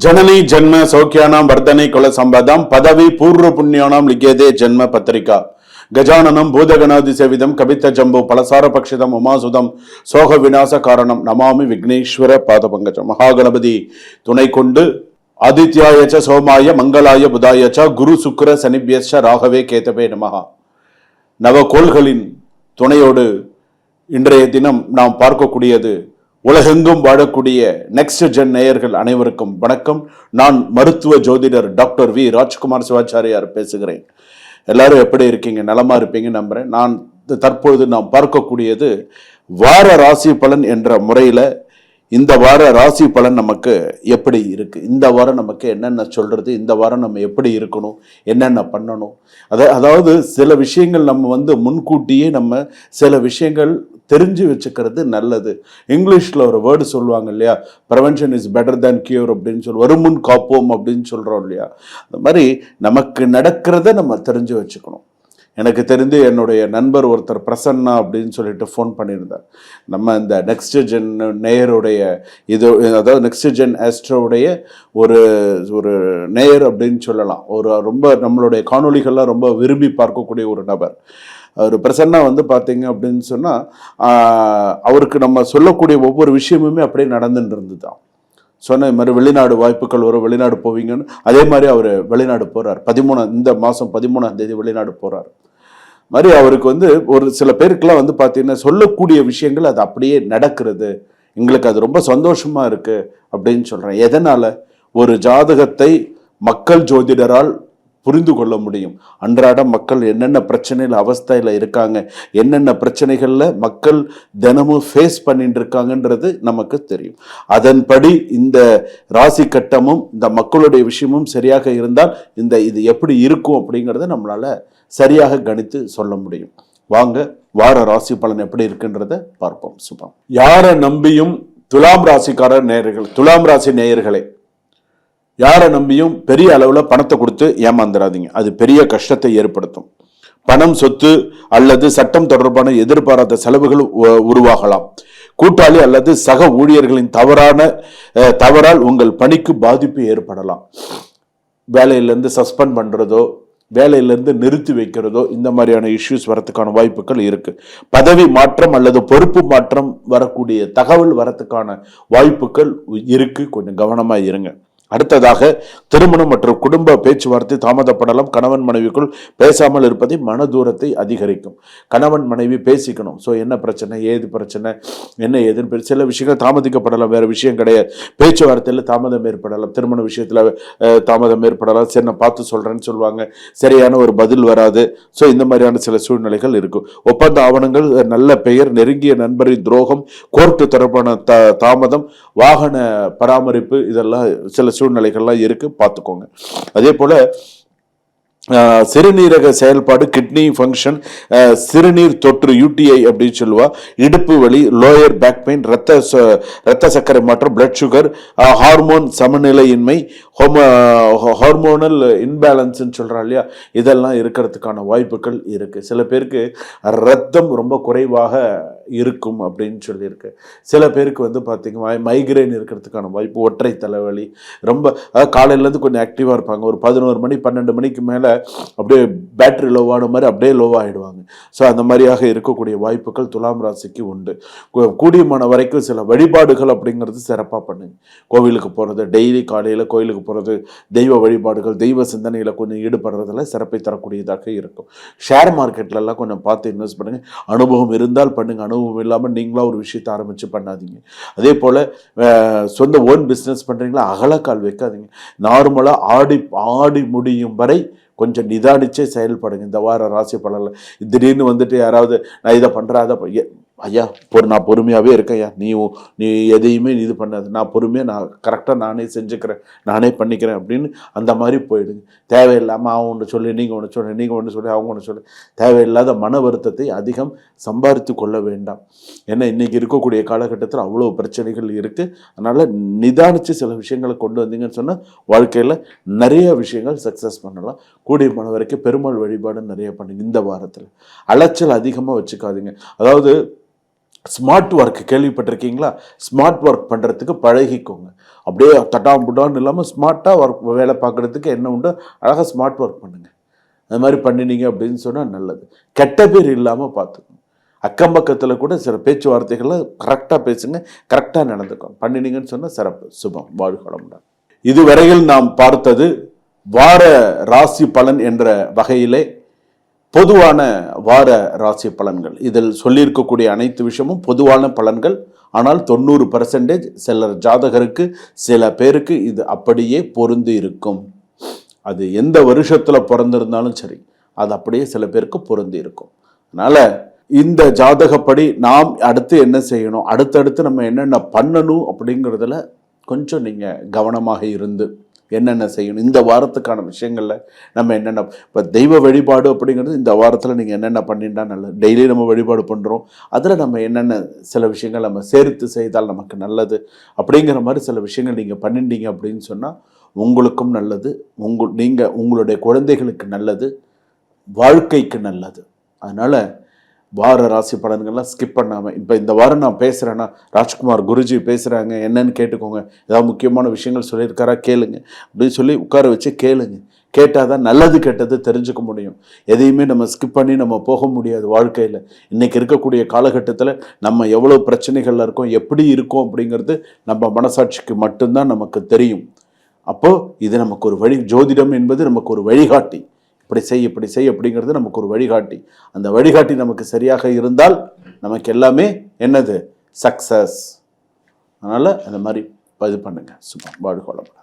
जननी जन्म सौख्यानां वर्धने कुल संपदां पदवी पूर्व पुण्यानां लिख्यते जन्म पत्रिका गजाननं भूतगणाधिसेवितं कविता जम्बो पलसार पक्षितम् उमासुदं सोग विनाश कारणं नमामि विघ्नेश्वर पादपंकजं महागणपति துணை கொண்டு ஆதித்யாய ச சோமாய மங்களாய புதாய ச குரு சுக்கிர சனிப்யஸ்ச ராகவே கேதவே நமஹ. நவகோள்களின் துணையோடு இன்றைய தினம் நாம் பார்க்கக்கூடியது உலகெங்கும் வாழக்கூடிய நெக்ஸ்ட் ஜென் நேயர்கள் அனைவருக்கும் வணக்கம். நான் மருத்துவ ஜோதிடர் டாக்டர் வி ராஜ்குமார் சிவாச்சாரியார் பேசுகிறேன். எல்லாரும் எப்படி இருக்கீங்க? நலமா இருப்பீங்க நம்புறேன். நான் தற்பொழுது நாம் பார்க்கக்கூடியது வார ராசி பலன் என்ற முறையில இந்த வார ராசி பலன் நமக்கு எப்படி இருக்கு, இந்த வாரம் நமக்கு என்னென்ன சொல்றது, இந்த வாரம் நம்ம எப்படி இருக்கணும், என்னென்ன பண்ணணும். அதாவது சில விஷயங்கள் நம்ம முன்கூட்டியே நம்ம சில விஷயங்கள் தெரிஞ்சு வச்சுக்கிறது நல்லது. இங்கிலீஷில் ஒரு வேர்டு சொல்லுவாங்க இல்லையா, prevention is better than cure அப்படின்னு சொல்லி, வருமுன் காப்போம் அப்படின்னு சொல்கிறோம் இல்லையா. அந்த மாதிரி நமக்கு நடக்கிறத நம்ம தெரிஞ்சு வச்சுக்கணும். எனக்கு தெரிந்து என்னுடைய நண்பர் ஒருத்தர் பிரசன்னா அப்படின்னு சொல்லிட்டு ஃபோன் பண்ணியிருந்தார். நம்ம இந்த நெக்ஸ்ட் ஜென் நேயருடைய இது, அதாவது நெக்ஸ்ட் ஜென் ஆஸ்ட்ரோவுடைய ஒரு ஒரு நேயர் அப்படின்னு சொல்லலாம். ஒரு ரொம்ப நம்மளுடைய காணொலிகள்லாம் ரொம்ப விரும்பி பார்க்கக்கூடிய ஒரு நபர். அவர் பிரசன்னா பார்த்தீங்க அப்படின்னு சொன்னால் அவருக்கு நம்ம சொல்லக்கூடிய ஒவ்வொரு விஷயமுமே அப்படியே நடந்துட்டு இருந்து தான் சொன்ன. இது மாதிரி வெளிநாடு வாய்ப்புகள் வரும், வெளிநாடு போவீங்கன்னு. அதே மாதிரி அவர் வெளிநாடு போகிறார். இந்த மாதம் 13ஆம் தேதி வெளிநாடு போகிறார். மாதிரி அவருக்கு ஒரு சில பேருக்கெல்லாம் பார்த்தீங்கன்னா சொல்லக்கூடிய விஷயங்கள் அது அப்படியே நடக்கிறது. எங்களுக்கு அது ரொம்ப சந்தோஷமாக இருக்குது அப்படின்னு சொல்கிறேன். எதனால்? ஒரு ஜாதகத்தை மக்கள் ஜோதிடரால் புரிந்து கொள்ள முடியும். அன்றாட மக்கள் என்னென்ன பிரச்சனையில் அவஸ்தையில் இருக்காங்க, என்னென்ன பிரச்சனைகளில் மக்கள் தினமும் ஃபேஸ் பண்ணிட்டு இருக்காங்கன்றது நமக்கு தெரியும். அதன்படி இந்த ராசி கட்டமும் இந்த மக்களுடைய விஷயமும் சரியாக இருந்தால் இது எப்படி இருக்கும் அப்படிங்கிறத நம்மளால சரியாக கணித்து சொல்ல முடியும். வாங்க வார ராசி பலன் எப்படி இருக்குன்றத பார்ப்போம். சுபம். யாரை நம்பியும் துலாம் ராசிக்காரர் நேயர்கள், துலாம் ராசி நேயர்களே, யாரை நம்பியும் பெரிய அளவில் பணத்தை கொடுத்து ஏமாந்துடாதீங்க. அது பெரிய கஷ்டத்தை ஏற்படுத்தும். பணம், சொத்து அல்லது சட்டம் தொடர்பான எதிர்பாராத செலவுகள் உருவாகலாம். கூட்டாளி அல்லது சக ஊழியர்களின் தவறால் உங்கள் பணிக்கு பாதிப்பு ஏற்படலாம். வேலையிலேருந்து சஸ்பெண்ட் பண்ணுறதோ, வேலையிலேருந்து நிறுத்தி வைக்கிறதோ, இந்த மாதிரியான இஷ்யூஸ் வரத்துக்கான வாய்ப்புகள் இருக்கு. பதவி மாற்றம் அல்லது பொறுப்பு மாற்றம் வரக்கூடிய தகவல் வரத்துக்கான வாய்ப்புகள் இருக்கு. கொஞ்சம் கவனமா இருங்க. அடுத்ததாக, திருமணம் மற்றும் குடும்ப பேச்சுவார்த்தை தாமதப்படலாம். கணவன் மனைவிக்குள் பேசாமல் இருப்பதை மன தூரத்தை அதிகரிக்கும். கணவன் மனைவி பேசிக்கணும். ஸோ என்ன பிரச்சனை, ஏது பிரச்சனை, என்ன ஏதுன்னு சில விஷயங்கள் தாமதிக்கப்படலாம், வேற விஷயம் கிடையாது. பேச்சுவார்த்தையில் தாமதம் ஏற்படலாம், திருமண விஷயத்தில் தாமதம் ஏற்படலாம். சரி, நான் பார்த்து சொல்றேன்னு சொல்லுவாங்க, சரியான ஒரு பதில் வராது. ஸோ இந்த மாதிரியான சில சூழ்நிலைகள் இருக்கும். ஒப்பந்த ஆவணங்கள், நல்ல பெயர், நெருங்கிய நண்பரின் துரோகம், கோர்ட்டு தொடர்பான தாமதம், வாகன பராமரிப்பு, இதெல்லாம் சில சூழ்நிலைகள்லாம் இருக்கு, பார்த்துக்கோங்க. அதே போல சிறுநீரக செயல்பாடு, கிட்னி ஃபங்க்ஷன், சிறுநீர் தொற்று, யூடிஐ அப்படின்னு சொல்லுவா, இடுப்பு வலி, லோயர் பேக் பெயின், ரத்த சர்க்கரை மாற்றம், பிளட் சுகர், ஹார்மோன் சமநிலையின்மை, ஹார்மோனல் இன்பேலன்ஸ்ன்னு சொல்றா இல்லையா, இதெல்லாம் இருக்கிறதுக்கான வாய்ப்புகள் இருக்கு. சில பேருக்கு ரத்தம் ரொம்ப குறைவாக இருக்கும் அப்படின்னு சொல்லியிருக்கு. சில பேருக்கு பார்த்தீங்கன்னா மைக்ரைன் இருக்கிறதுக்கான வாய்ப்பு, ஒற்றை தலைவலி, ரொம்ப காலையிலேருந்து கொஞ்சம் ஆக்டிவாக இருப்பாங்க. ஒரு 11 மணி 12 மணிக்கு மேலே அப்படியே பேட்டரி லோவான மாதிரி அப்படியே லோவாகிடுவாங்க. ஸோ அந்த மாதிரியாக இருக்கக்கூடிய வாய்ப்புகள் துலாம் ராசிக்கு உண்டு. கூடியமான வரைக்கும் சில வழிபாடுகள் அப்படிங்கிறது சிறப்பாக பண்ணுங்க. கோவிலுக்கு போகிறது, டெய்லி காலையில் கோவிலுக்கு போகிறது, தெய்வ வழிபாடுகள், தெய்வ சிந்தனையில் கொஞ்சம் ஈடுபடுறதுல சிறப்பை தரக்கூடியதாக இருக்கும். ஷேர் மார்க்கெட்லலாம் கொஞ்சம் பார்த்து இன்வெஸ்ட் பண்ணுங்க. அனுபவம் இருந்தால் பண்ணுங்க, அனுபவம் இல்லாமல் நீங்களா ஒரு விஷயத்தை ஆரம்பித்து பண்ணாதீங்க. அதே போல் சொந்த ஓன் பிஸ்னஸ் பண்ணுறீங்களா, அகலக்கால் வைக்காதீங்க. நார்மலாக ஆடி முடியும் வரை கொஞ்சம் நிதானிச்சே செயல்படுங்க. இந்த வார ராசி பலனில் திடீர்னு யாராவது நான் இதை பண்ணுறேன், அதை ஐயா நான் பொறுமையாகவே இருக்கேன், ஐயா நீ எதையுமே இது பண்ணாது, நான் பொறுமையாக நான் கரெக்டாக நானே செஞ்சுக்கிறேன், நானே பண்ணிக்கிறேன் அப்படின்னு அந்த மாதிரி போயிடுங்க. தேவையில்லாமல் அவன் ஒன்று சொல்லி நீங்கள் ஒன்று சொல்லி, நீங்கள் ஒன்று சொல்லி அவங்க ஒன்று சொல்லி, தேவையில்லாத மன வருத்தத்தை அதிகம் சம்பாதித்து கொள்ள வேண்டாம். ஏன்னா இன்றைக்கி இருக்கக்கூடிய காலகட்டத்தில் அவ்வளோ பிரச்சனைகள் இருக்குது. அதனால் நிதானித்து சில விஷயங்களை கொண்டு வந்தீங்கன்னு சொன்னால் வாழ்க்கையில் நிறைய விஷயங்கள் சக்ஸஸ் பண்ணலாம். கூடியமான வரைக்கும் பெருமாள் வழிபாடு நிறைய பண்ணுங்க. இந்த வாரத்தில் அலைச்சல் அதிகமாக வச்சுக்காதீங்க. அதாவது ஸ்மார்ட் ஒர்க் கேள்விப்பட்டிருக்கீங்களா? ஸ்மார்ட் ஒர்க் பண்ணுறதுக்கு பழகிக்கோங்க. அப்படியே தட்டாம்புட்டான்னு இல்லாமல் ஸ்மார்ட்டாக ஒர்க் வேலை பார்க்குறதுக்கு என்ன உண்டோ அழகாக ஸ்மார்ட் ஒர்க் பண்ணுங்கள். அது மாதிரி பண்ணினீங்க அப்படின்னு சொன்னால் நல்லது. கெட்ட பேர் இல்லாமல் பார்த்துக்கணும். அக்கம் பக்கத்தில் கூட சில பேச்சுவார்த்தைகளை கரெக்டாக பேசுங்க, கரெக்டாக நடந்துக்கணும். பண்ணினீங்கன்னு சொன்னால் சிறப்பு, சுபம், வாழ்க வளமுடன். இதுவரையில் நாம் பார்த்தது வார ராசி பலன் என்ற வகையிலே பொதுவான வார ராசி பலன்கள். இதில் சொல்லியிருக்கக்கூடிய அனைத்து விஷயமும் பொதுவான பலன்கள். ஆனால் 90% சிலர் ஜாதகருக்கு சில பேருக்கு இது அப்படியே பொருந்தி இருக்கும். அது எந்த வருஷத்தில் பிறந்திருந்தாலும் சரி, அது அப்படியே சில பேருக்கு பொருந்தி இருக்கும். அதனால் இந்த ஜாதகப்படி நாம் அடுத்து என்ன செய்யணும், அடுத்தடுத்து நம்ம என்னென்ன பண்ணணும் அப்படிங்கிறதுல கொஞ்சம் நீங்கள் கவனமாக இருந்து என்னென்ன செய்யணும், இந்த வாரத்துக்கான விஷயங்களில் நம்ம என்னென்ன, இப்போ தெய்வ வழிபாடு அப்படிங்கிறது இந்த வாரத்தில் நீங்கள் என்னென்ன பண்ணிட்டா நல்லது. டெய்லி நம்ம வழிபாடு பண்ணுறோம், அதில் நம்ம என்னென்ன சில விஷயங்கள் நம்ம சேர்த்து செய்தால் நமக்கு நல்லது அப்படிங்கிற மாதிரி சில விஷயங்கள் நீங்கள் பண்ணிட்டீங்க அப்படின்னு சொன்னால் உங்களுக்கும் நல்லது, நீங்கள் உங்களுடைய குழந்தைகளுக்கு நல்லது, வாழ்க்கைக்கு நல்லது. அதனால் வார ராசி பலன்கள்லாம் ஸ்கிப் பண்ணாமல், இப்போ இந்த வாரம் நான் பேசுகிறேன்னா ராஜ்குமார் குருஜி பேசுகிறாங்க என்னன்னு கேட்டுக்கோங்க, ஏதாவது முக்கியமான விஷயங்கள் சொல்லியிருக்காரா கேளுங்க அப்படின்னு சொல்லி உட்கார வச்சு கேளுங்க. கேட்டால் தான் நல்லது கெட்டது தெரிஞ்சுக்க முடியும். எதையுமே நம்ம ஸ்கிப் பண்ணி நம்ம போக முடியாது வாழ்க்கையில். இன்றைக்கி இருக்கக்கூடிய காலகட்டத்தில் நம்ம எவ்வளோ பிரச்சனைகளில் இருக்கோம், எப்படி இருக்கோம் அப்படிங்கிறது நம்ம மனசாட்சிக்கு மட்டும்தான் நமக்கு தெரியும். அப்போது இது நமக்கு ஒரு வழி, ஜோதிடம் என்பது நமக்கு ஒரு வழிகாட்டி. இப்படி செய் அப்படிங்கிறது நமக்கு ஒரு வழிகாட்டி. அந்த வழிகாட்டி நமக்கு சரியாக இருந்தால் நமக்கு எல்லாமே என்னது, சக்சஸ். அதனால் அந்த மாதிரி இது பண்ணுங்கள். சும்மா வாழ்க வளமுடன்.